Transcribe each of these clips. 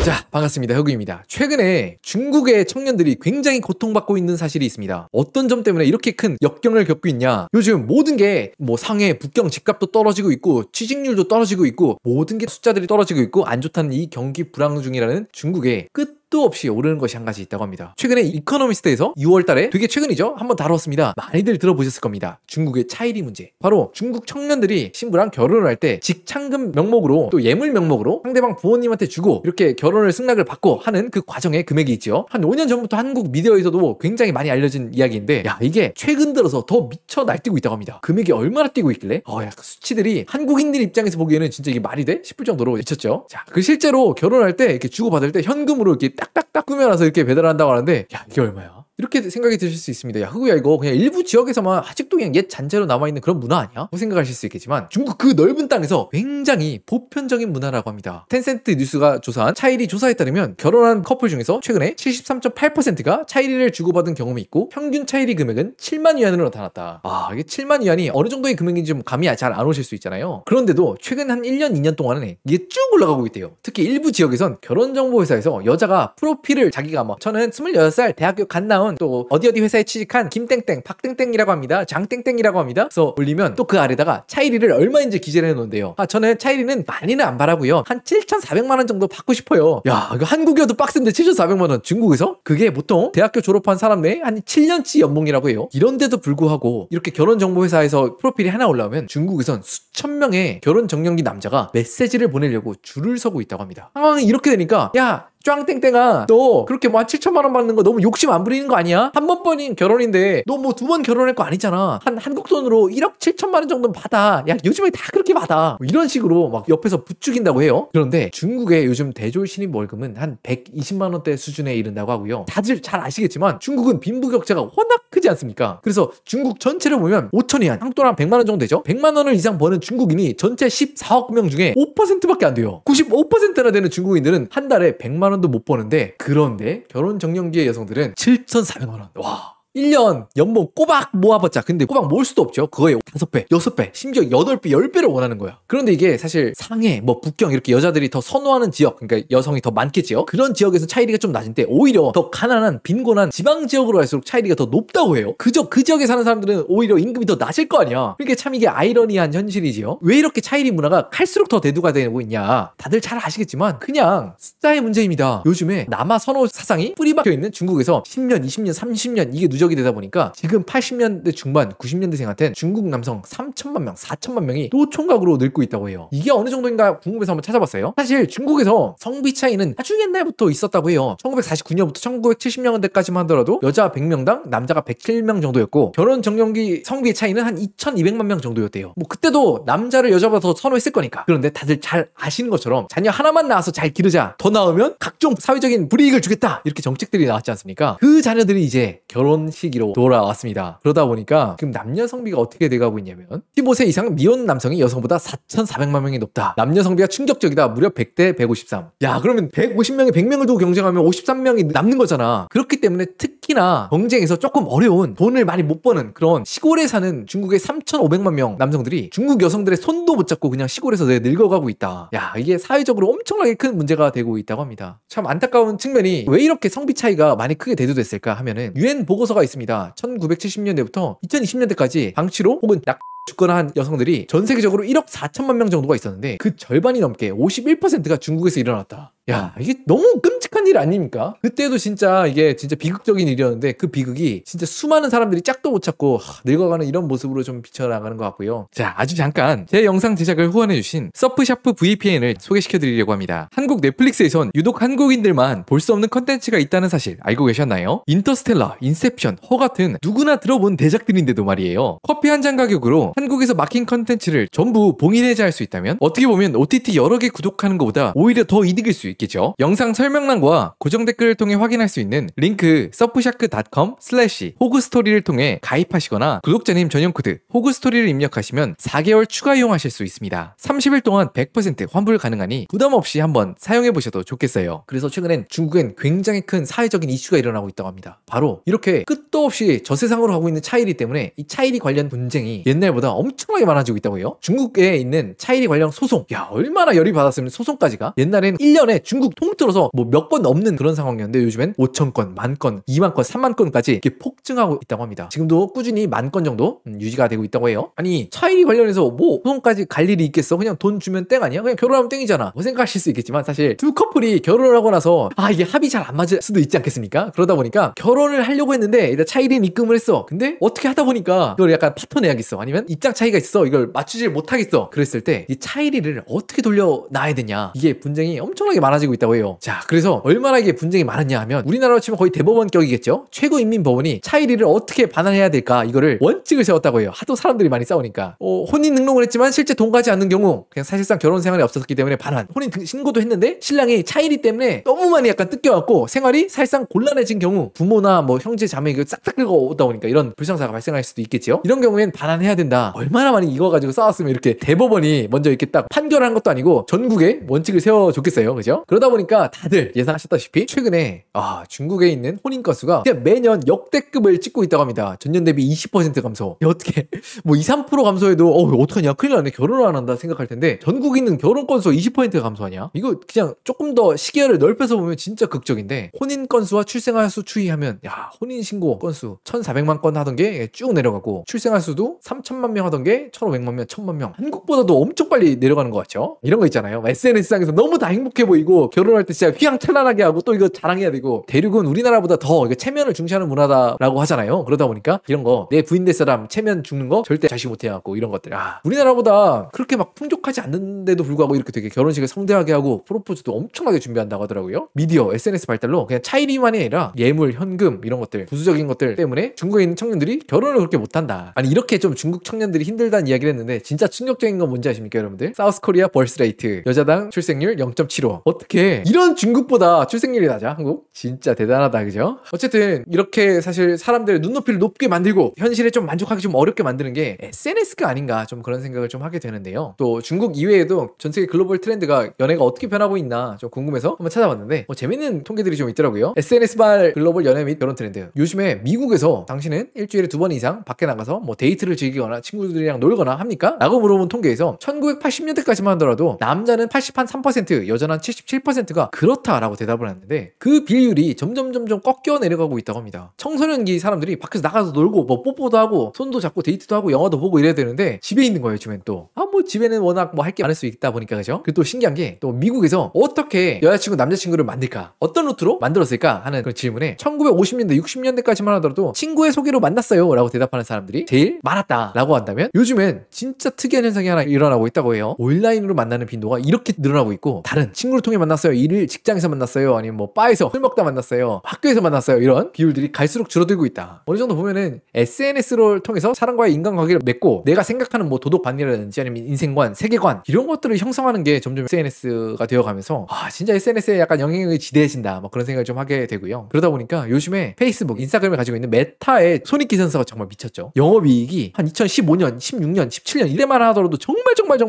자, 반갑습니다. 혁우입니다. 최근에 중국의 청년들이 굉장히 고통받고 있는 사실이 있습니다. 어떤 점 때문에 이렇게 큰 역경을 겪고 있냐? 요즘 모든 게 뭐 상해, 북경 집값도 떨어지고 있고 취직률도 떨어지고 있고 모든 게 숫자들이 떨어지고 있고 안 좋다는 이 경기 불황 중이라는 중국의 끝도 없이 오르는 것이 한 가지 있다고 합니다. 최근에 이코노미스트에서 6월달에 되게 최근이죠? 한번 다뤘습니다. 많이들 들어보셨을 겁니다. 중국의 차이리 문제. 바로 중국 청년들이 신부랑 결혼을 할 때 직창금 명목으로 또 예물 명목으로 상대방 부모님한테 주고 이렇게 결혼을 승낙을 받고 하는 그 과정의 금액이 있죠. 한 5년 전부터 한국 미디어에서도 굉장히 많이 알려진 이야기인데 야 이게 최근 들어서 더 미쳐 날뛰고 있다고 합니다. 금액이 얼마나 뛰고 있길래 야 수치들이 한국인들 입장에서 보기에는 진짜 이게 말이 돼? 싶을 정도로 미쳤죠. 자, 그 실제로 결혼할 때 이렇게 주고받을 때 현금으로 이렇게 딱딱딱 꾸며놔서 이렇게 배달한다고 하는데 야 이게 얼마야? 이렇게 생각이 드실 수 있습니다. 야 흑우야 이거 그냥 일부 지역에서만 아직도 그냥 옛 잔재로 남아있는 그런 문화 아니야? 라고 생각하실 수 있겠지만 중국 그 넓은 땅에서 굉장히 보편적인 문화라고 합니다. 텐센트 뉴스가 조사한 차이리 조사에 따르면 결혼한 커플 중에서 최근에 73.8%가 차이리를 주고받은 경험이 있고 평균 차이리 금액은 7만 위안으로 나타났다. 이게 7만 위안이 어느 정도의 금액인지 좀 감이 잘 안 오실 수 있잖아요. 그런데도 최근 한 1년, 2년 동안은 이게 쭉 올라가고 있대요. 특히 일부 지역에선 결혼정보회사에서 여자가 프로필을 자기가 뭐 저는 26살 대학교 갓 나온 또 어디 회사에 취직한 김땡땡, 박땡땡이라고 합니다. 장땡땡이라고 합니다. 그래서 올리면 또 그 아래다가 차이리를 얼마인지 기재를 해놓은대요. 저는 차이리는 많이는 안 바라고요. 한 7,400만 원 정도 받고 싶어요. 야 이거 한국이어도 빡센데 7,400만 원 중국에서? 그게 보통 대학교 졸업한 사람 내에 한 7년치 연봉이라고 해요. 이런데도 불구하고 이렇게 결혼정보회사에서 프로필이 하나 올라오면 중국에선 수천 명의 결혼정년기 남자가 메시지를 보내려고 줄을 서고 있다고 합니다. 상황이 이렇게 되니까 야 짱땡땡아 너 그렇게 뭐 한 7천만 원 받는 거 너무 욕심 안 부리는 거 아니야? 한 번뿐인 결혼인데 너 뭐 2번 결혼할 거 아니잖아. 한 한국 돈으로 1억 7천만 원 정도는 받아. 야 요즘에 다 그렇게 받아. 뭐 이런 식으로 막 옆에서 부추긴다고 해요. 그런데 중국의 요즘 대졸 신입 월급은 한 120만 원대 수준에 이른다고 하고요. 다들 잘 아시겠지만 중국은 빈부격차가 워낙 크지 않습니까? 그래서 중국 전체를 보면 5천 위안 한국 돈 한 100만 원 정도 되죠? 100만 원을 이상 버는 중국인이 전체 14억 명 중에 5%밖에 안 돼요. 95%나 되는 중국인들은 한 달에 100만 원도 못 버는데 그런데 결혼 정년기의 여성들은 7,400만 원. 와. 1년 연봉 꼬박 모아봤자 근데 꼬박 모을 수도 없죠. 그거에 5배, 6배, 심지어 8배, 10배를 원하는 거야. 그런데 이게 사실 상해, 뭐 북경 이렇게 여자들이 더 선호하는 지역, 그러니까 여성이 더 많겠지요. 그런 지역에서 차이리가 좀 낮은데 오히려 더 가난한 빈곤한 지방 지역으로 갈수록 차이리가 더 높다고 해요. 그 지역에 사는 사람들은 오히려 임금이 더 낮을 거 아니야. 그러니까 참 이게 아이러니한 현실이지요. 왜 이렇게 차이리 문화가 갈수록 더 대두가 되고 있냐. 다들 잘 아시겠지만 그냥 숫자의 문제입니다. 요즘에 남아 선호 사상이 뿌리박혀 있는 중국에서 10년, 20년, 30년 이게 누적 되다 보니까 지금 80년대 중반 90년대생한테는 중국 남성 3천만 명 4천만 명이 또 총각으로 늙고 있다고 해요. 이게 어느 정도인가 궁금해서 한번 찾아봤어요. 사실 중국에서 성비 차이는 아주 옛날부터 있었다고 해요. 1949년부터 1970년대까지만 하더라도 여자 100명당 남자가 107명 정도였고 결혼 정년기 성비의 차이는 한 2200만 명 정도였대요. 뭐 그때도 남자를 여자보다 더 선호했을 거니까. 그런데 다들 잘 아시는 것처럼 자녀 하나만 낳아서 잘 기르자. 더 낳으면 각종 사회적인 불이익을 주겠다. 이렇게 정책들이 나왔지 않습니까? 그 자녀들이 이제 결혼 시기로 돌아왔습니다. 그러다 보니까 지금 남녀 성비가 어떻게 돼가고 있냐면 15세 이상 미혼 남성이 여성보다 4,400만 명이 높다. 남녀 성비가 충격적이다. 무려 100대 153. 야 그러면 150명에 100명을 두고 경쟁하면 53명이 남는 거잖아. 그렇기 때문에 특히나 경쟁에서 조금 어려운 돈을 많이 못 버는 그런 시골에 사는 중국의 3,500만 명 남성들이 중국 여성들의 손도 못 잡고 그냥 시골에서 늙어가고 있다. 야 이게 사회적으로 엄청나게 큰 문제가 되고 있다고 합니다. 참 안타까운 측면이 왜 이렇게 성비 차이가 많이 크게 대두됐을까 하면은 유엔 보고서가 있습니다. 1970년대부터 2020년대까지 방치로 혹은 죽거나 한 여성들이 전 세계적으로 1억 4천만 명 정도가 있었는데 그 절반이 넘게 51%가 중국에서 일어났다. 야 이게 너무 끔찍한 일 아닙니까? 그때도 진짜 이게 진짜 비극적인 일이었는데 그 비극이 진짜 수많은 사람들이 짝도 못 찾고 늙어가는 이런 모습으로 좀 비춰나가는 것 같고요. 자 아주 잠깐 제 영상 제작을 후원해주신 서프샤프 VPN을 소개시켜드리려고 합니다. 한국 넷플릭스에선 유독 한국인들만 볼 수 없는 컨텐츠가 있다는 사실 알고 계셨나요? 인터스텔라, 인셉션, 허 같은 누구나 들어본 대작들인데도 말이에요. 커피 한 잔 가격으로 한국에서 막힌 컨텐츠를 전부 봉인해제할 수 있다면 어떻게 보면 OTT 여러 개 구독하는 것보다 오히려 더 이득일 수 있겠죠. 영상 설명란과 고정 댓글을 통해 확인할 수 있는 링크 surfshark.com/호그스토리를 통해 가입하시거나 구독자님 전용 코드 호그스토리를 입력하시면 4개월 추가 이용하실 수 있습니다. 30일 동안 100% 환불 가능하니 부담 없이 한번 사용해 보셔도 좋겠어요. 그래서 최근엔 중국엔 굉장히 큰 사회적인 이슈가 일어나고 있다고 합니다. 바로 이렇게 끝도 없이 저세상으로 가고 있는 차이리 때문에 이 차이리 관련 분쟁이 옛날보다 전보다 엄청나게 많아지고 있다고 해요. 중국에 있는 차이리 관련 소송, 야 얼마나 열이 받았으면 소송까지가. 옛날엔 1년에 중국 통틀어서 뭐 몇 건 넘는 그런 상황이었는데 요즘엔 5,000건, 10,000건, 20,000건, 30,000건까지 이렇게 폭증하고 있다고 합니다. 지금도 꾸준히 10,000건 정도 유지가 되고 있다고 해요. 아니 차이리 관련해서 뭐 소송까지 갈 일이 있겠어? 그냥 돈 주면 땡 아니야? 그냥 결혼하면 땡이잖아. 뭐 생각하실 수 있겠지만 사실 두 커플이 결혼을 하고 나서 이게 합이 잘 안 맞을 수도 있지 않겠습니까? 그러다 보니까 결혼을 하려고 했는데 일단 차이리는 입금을 했어. 근데 어떻게 하다 보니까 이걸 약간 파토 내야겠어. 아니면 입장 차이가 있어. 이걸 맞추질 못하겠어. 그랬을 때 이 차이리를 어떻게 돌려놔야 되냐. 이게 분쟁이 엄청나게 많아지고 있다고 해요. 자, 그래서 얼마나 이게 분쟁이 많았냐 하면 우리나라로 치면 거의 대법원격이겠죠. 최고인민법원이 차이리를 어떻게 반환해야 될까 이거를 원칙을 세웠다고 해요. 하도 사람들이 많이 싸우니까. 혼인 등록을 했지만 실제 동거하지 않는 경우 그냥 사실상 결혼 생활이 없었기 때문에 반환. 혼인 신고도 했는데 신랑이 차이리 때문에 너무 많이 약간 뜯겨갖고 생활이 사실상 곤란해진 경우 부모나 뭐 형제 자매 이거 싹싹 긁어오다 보니까 이런 불상사가 발생할 수도 있겠지요. 이런 경우엔 반환해야 된다. 얼마나 많이 이거 가지고 싸웠으면 이렇게 대법원이 먼저 이렇게 딱 판결한 것도 아니고 전국에 원칙을 세워줬겠어요. 그죠? 그러다 보니까 다들 예상하셨다시피 최근에 중국에 있는 혼인 건수가 그냥 매년 역대급을 찍고 있다고 합니다. 전년 대비 20% 감소. 어떻게 뭐 2, 3% 감소해도 어떡하냐 큰일 나네 결혼을 안 한다 생각할 텐데 전국에 있는 결혼 건수가 20% 감소하냐? 이거 그냥 조금 더 시계를 넓혀서 보면 진짜 극적인데 혼인 건수와 출생아 수 추이하면 야 혼인 신고 건수 1,400만 건 하던 게 쭉 내려가고 출생아 수도 3천만 명 하던 게 1,500만 명, 1,000만 명. 한국보다도 엄청 빨리 내려가는 것 같죠? 이런 거 있잖아요. SNS상에서 너무 다 행복해 보이고 결혼할 때 진짜 휘황찬란하게 하고 또 이거 자랑해야 되고 대륙은 우리나라보다 더 체면을 중시하는 문화다라고 하잖아요. 그러다 보니까 이런 거 내 부인 될 사람 체면 죽는 거 절대 자시 못해갖고 이런 것들 우리나라보다 그렇게 막 풍족하지 않는데도 불구하고 이렇게 되게 결혼식을 성대하게 하고 프로포즈도 엄청나게 준비한다고 하더라고요. 미디어, SNS 발달로 그냥 차이리만이 아니라 예물, 현금 이런 것들 부수적인 것들 때문에 중국에 있는 청년들이 결혼을 그렇게 못한다. 아니 이렇게 좀 중국 청년들이 힘들다는 이야기를 했는데 진짜 충격적인 건 뭔지 아십니까 여러분들? 사우스 코리아 벌스 레이트 여자당 출생률 0.75. 어떻게 이런 중국보다 출생률이 낮아 한국? 진짜 대단하다 그죠? 어쨌든 이렇게 사실 사람들의 눈높이를 높게 만들고 현실에 좀 만족하기 좀 어렵게 만드는 게 SNS가 아닌가 좀 그런 생각을 좀 하게 되는데요. 또 중국 이외에도 전 세계 글로벌 트렌드가 연애가 어떻게 변하고 있나 좀 궁금해서 한번 찾아봤는데 재밌는 통계들이 좀 있더라고요. SNS발 글로벌 연애 및 결혼 트렌드. 요즘에 미국에서 당신은 일주일에 2번 이상 밖에 나가서 뭐 데이트를 즐기거나 친구들이랑 놀거나 합니까? 라고 물어본 통계에서 1980년대까지만 하더라도 남자는 83%, 여자는 77%가 그렇다라고 대답을 했는데 그 비율이 점점 꺾여 내려가고 있다고 합니다. 청소년기 사람들이 밖에서 나가서 놀고 뭐 뽀뽀도 하고 손도 잡고 데이트도 하고 영화도 보고 이래야 되는데 집에 있는 거예요 요즘엔 또. 뭐 집에는 워낙 뭐 할 게 많을 수 있다 보니까 그죠? 그리고 또 신기한 게 또 미국에서 어떻게 여자친구 남자친구를 만들까? 어떤 루트로 만들었을까? 하는 그런 질문에 1950년대 60년대까지만 하더라도 친구의 소개로 만났어요 라고 대답하는 사람들이 제일 많았다 라고 한다면 요즘엔 진짜 특이한 현상이 하나 일어나고 있다고 해요. 온라인으로 만나는 빈도가 이렇게 늘어나고 있고 다른 친구를 통해 만났어요, 일을 직장에서 만났어요, 아니면 뭐 바에서 술 먹다 만났어요, 학교에서 만났어요, 이런 비율들이 갈수록 줄어들고 있다. 어느 정도 보면은 SNS를 통해서 사람과의 인간관계를 맺고 내가 생각하는 뭐 도덕관이라든지 아니면 인생관, 세계관 이런 것들을 형성하는 게 점점 SNS가 되어가면서 진짜 SNS에 약간 영향력이 지대해진다 뭐 그런 생각을 좀 하게 되고요. 그러다 보니까 요즘에 페이스북, 인스타그램을 가지고 있는 메타의 손익 기선서가 정말 미쳤죠. 영업이익이 한 2015년, 16년, 17년 이때만 하더라도 정말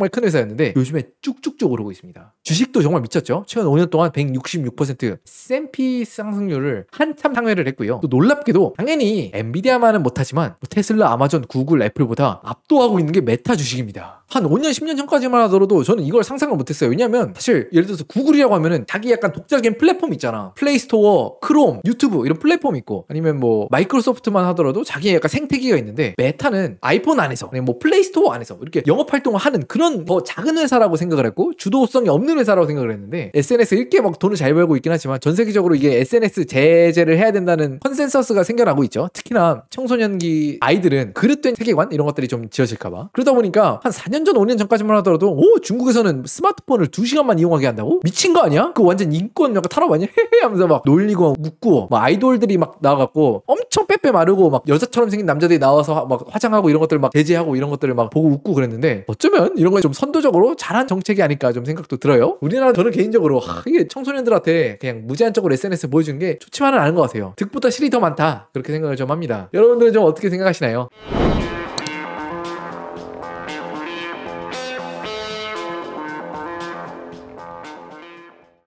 큰 회사였는데 요즘에 쭉쭉쭉 오르고 있습니다. 주식도 정말 미쳤죠. 최근 5년 동안 166% S&P 상승률을 한참 상회를 했고요. 또 놀랍게도 당연히 엔비디아만은 못하지만 테슬라, 아마존, 구글, 애플보다 압도하고 있는 게 메타 주식입니다. 한 5년, 10년 전까지만 하더라도 저는 이걸 상상을 못했어요. 왜냐면 사실 예를 들어서 구글이라고 하면은 자기 약간 독자적인 플랫폼 있잖아. 플레이스토어, 크롬, 유튜브 이런 플랫폼 있고 아니면 뭐 마이크로소프트만 하더라도 자기의 약간 생태계가 있는데 메타는 아이폰 안에서 뭐 플레이스토어 안에서 이렇게 영업활동을 하는 그런 더 작은 회사라고 생각을 했고 주도성이 없는 회사라고 생각을 했는데 SNS 이렇게 막 돈을 잘 벌고 있긴 하지만 전 세계적으로 이게 SNS 제재를 해야 된다는 컨센서스가 생겨나고 있죠. 특히나 청소년기 아이들은 그릇된 세계관 이런 것들이 좀 지어질까봐. 그러다 보니까 한 4년 전, 5년 전까지만 하더라도 중국에서는 스마트폰을 2시간만 이용하게 한다고? 미친 거 아니야? 그 완전 인권 약간 탈압 아니야? 헤헤 하면서 막 놀리고 웃고 막 아이돌들이 막 나와갖고 엄청 빼빼 마르고 막 여자처럼 생긴 남자들이 나와서 막 화장하고 이런 것들 막 제재하고 이런 것들을 막 보고 웃고 그랬는데 어쩌면 이런 거 좀 선도적으로 잘한 정책이 아닐까 좀 생각도 들어요. 우리나라 저는 개인적으로 이게 청소년들한테 그냥 무제한적으로 SNS 보여주는 게 좋지만은 않은 것 같아요. 득보다 실이 더 많다 그렇게 생각을 좀 합니다. 여러분들은 좀 어떻게 생각하시나요?